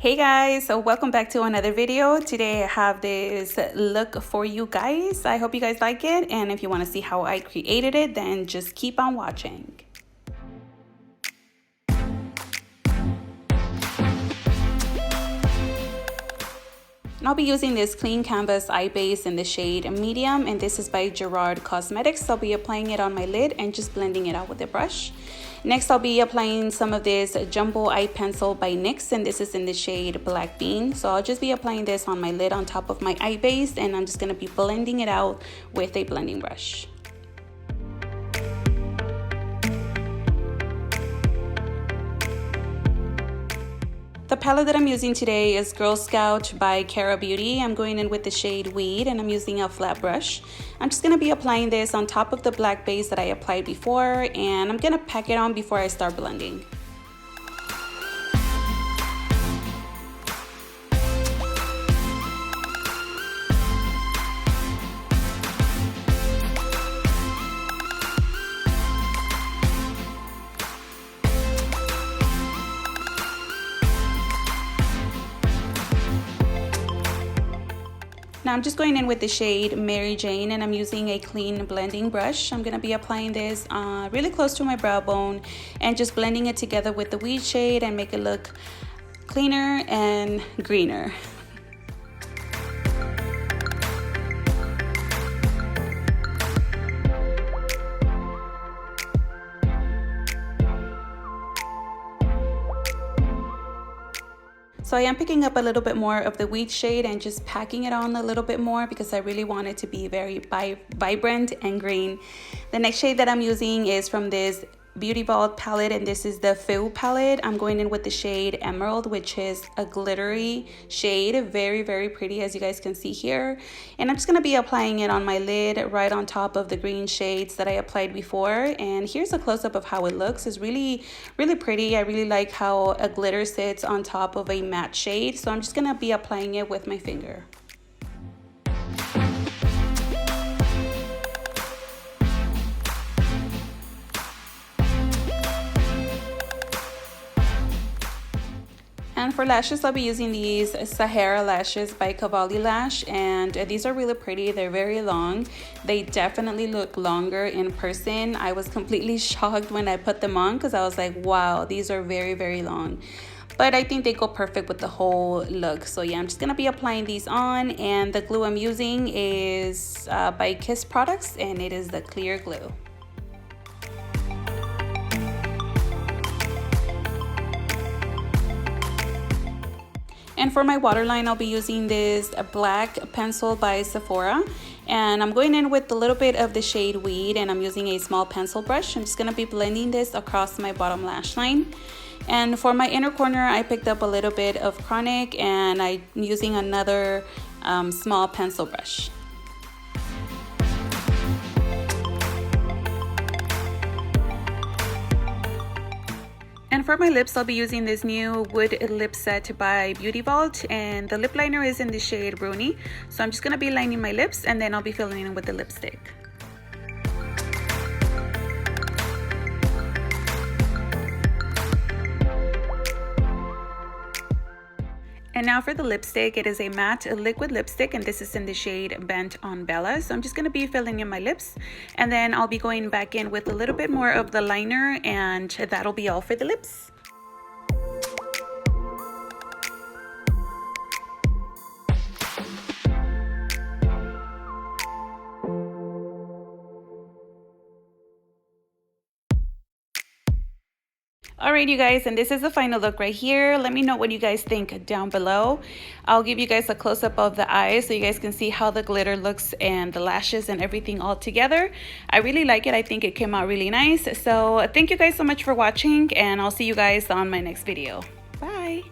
Hey guys, so welcome back to another video. Today I have this look for you guys. I hope you guys like it, and if you want to see how I created it, then just keep on watching. And I'll be using this clean canvas eye base in the shade medium, and this is by Gerard Cosmetics. I'll be applying it on my lid and just blending it out with a brush. Next, I'll be applying some of this Jumbo Eye Pencil by NYX, and this is in the shade Black Bean. So I'll just be applying this on my lid on top of my eye base, and I'm just going to be blending it out with a blending brush. The palette that I'm using today is Girl Scout by Cara Beauty. I'm going in with the shade Weed, and I'm using a flat brush. I'm just going to be applying this on top of the black base that I applied before, and I'm going to pack it on before I start blending. Now I'm just going in with the shade Mary Jane, and I'm using a clean blending brush. I'm going to be applying this really close to my brow bone and just blending it together with the Weed shade and make it look cleaner and greener. So I am picking up a little bit more of the Weed shade and just packing it on a little bit more because I really want it to be very vibrant and green. The next shade that I'm using is from this Beauty Vaulte palette, and this is the Faux palette. I'm going in with the shade Emerald, which is a glittery shade, very pretty, as you guys can see here. And I'm just going to be applying it on my lid right on top of the green shades that I applied before. And here's a close-up of how it looks. It's really pretty. I really like how a glitter sits on top of a matte shade, so I'm just going to be applying it with my finger. And for lashes, I'll be using these Sahara lashes by Cavalli Lash, and these are really pretty. They're very long. They definitely look longer in person. I was completely shocked when I put them on because I was like, wow, these are very long. But I think they go perfect with the whole look. So yeah, I'm just gonna be applying these on, and the glue I'm using is by Kiss Products, and it is the clear glue. And for my waterline, I'll be using this black pencil by Sephora, and I'm going in with a little bit of the shade Weed, and I'm using a small pencil brush. I'm just going to be blending this across my bottom lash line. And for my inner corner, I picked up a little bit of Chronic, and I'm using another small pencil brush. And for my lips, I'll be using this new wood lip set by Beauty Vaulte, and the lip liner is in the shade Bruni. So I'm just going to be lining my lips, and then I'll be filling in with the lipstick. And now for the lipstick, it is a matte liquid lipstick, and this is in the shade Bent on Bella. So I'm just going to be filling in my lips, and then I'll be going back in with a little bit more of the liner, and that'll be all for the lips. Alright you guys, and this is the final look right here. Let me know what you guys think down below. I'll give you guys a close-up of the eyes so you guys can see how the glitter looks and the lashes and everything all together. I really like it. I think it came out really nice. So thank you guys so much for watching, and I'll see you guys on my next video. Bye!